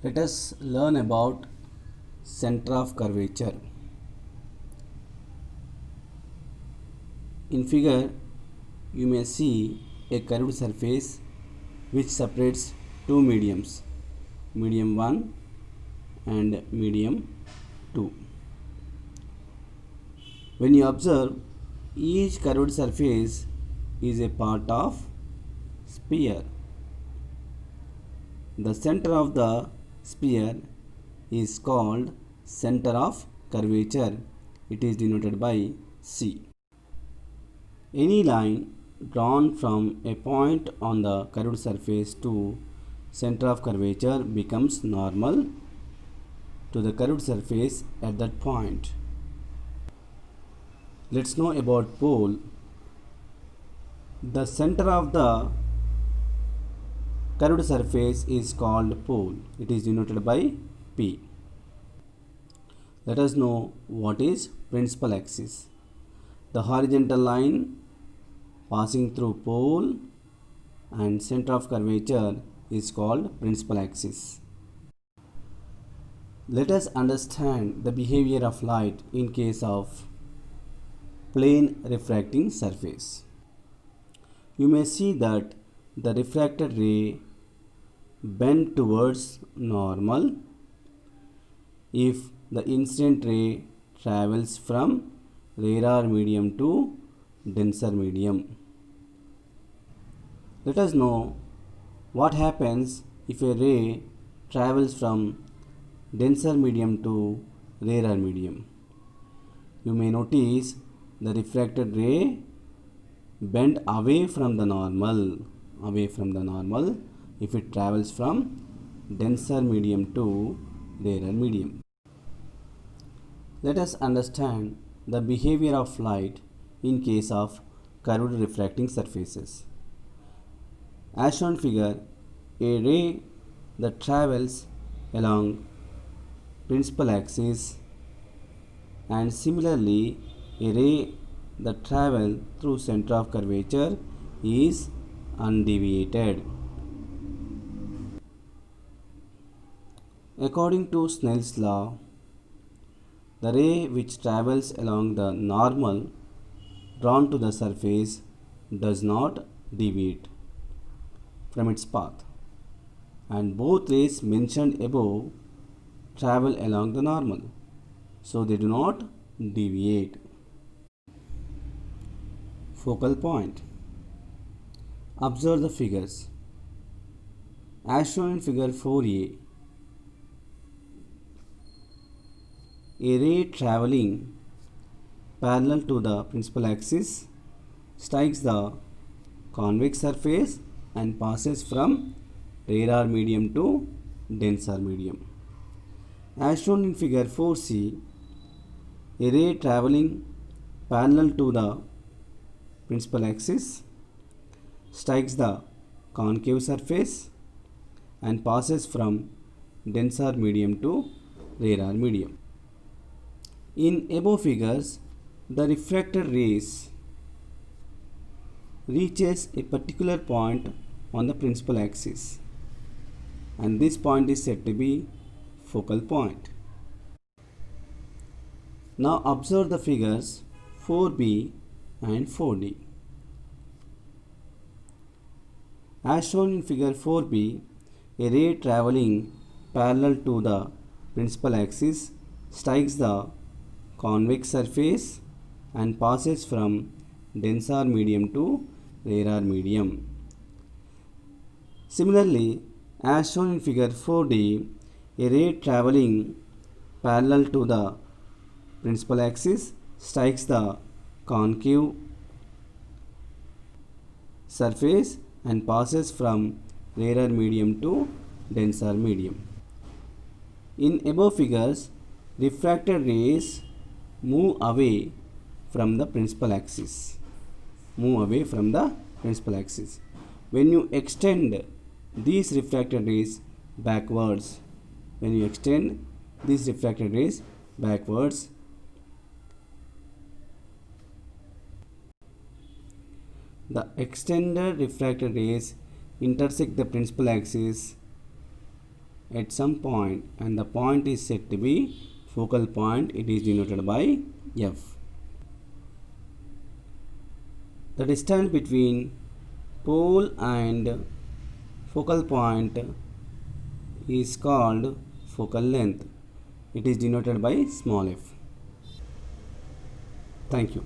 Let us learn about center of curvature. In figure, you may see a curved surface which separates two mediums, medium 1 and medium 2. When you observe, each curved surface is a part of sphere. The center of the sphere is called center of curvature. It is denoted by C. Any line drawn from a point on the curved surface to center of curvature becomes normal to the curved surface at that point. Let's know about pole. The center of the curved surface is called pole. It is denoted by P. Let us know what is principal axis. The horizontal line passing through pole and center of curvature is called principal axis. Let us understand the behavior of light in case of plane refracting surface. You may see that the refracted ray bend towards normal if the incident ray travels from rarer medium to denser medium. Let us know what happens if a ray travels from denser medium to rarer medium. You may notice the refracted ray bend away from the normal if it travels from denser medium to rarer medium. Let us understand the behavior of light in case of curved refracting surfaces. As shown figure, a ray that travels along principal axis and similarly a ray that travels through center of curvature is undeviated. According to Snell's law, the ray which travels along the normal drawn to the surface does not deviate from its path, and both rays mentioned above travel along the normal, so they do not deviate. Focal point. Observe the figures. As shown in figure 4a, a ray traveling parallel to the principal axis strikes the convex surface and passes from rarer medium to denser medium. As shown in figure 4c, a ray traveling parallel to the principal axis strikes the concave surface and passes from denser medium to rarer medium. In above figures, the refracted rays reaches a particular point on the principal axis, and this point is said to be focal point. Now observe the figures 4b and 4d. As shown in figure 4b, a ray traveling parallel to the principal axis strikes the convex surface and passes from denser medium to rarer medium. Similarly, as shown in figure 4d, a ray traveling parallel to the principal axis strikes the concave surface and passes from rarer medium to denser medium. In above figures, refracted rays move away from the principal axis. When you extend these refracted rays backwards, the extended refracted rays intersect the principal axis at some point and the point is said to be focal point, it is denoted by F. The distance between pole and focal point is called focal length. It is denoted by small f. Thank you.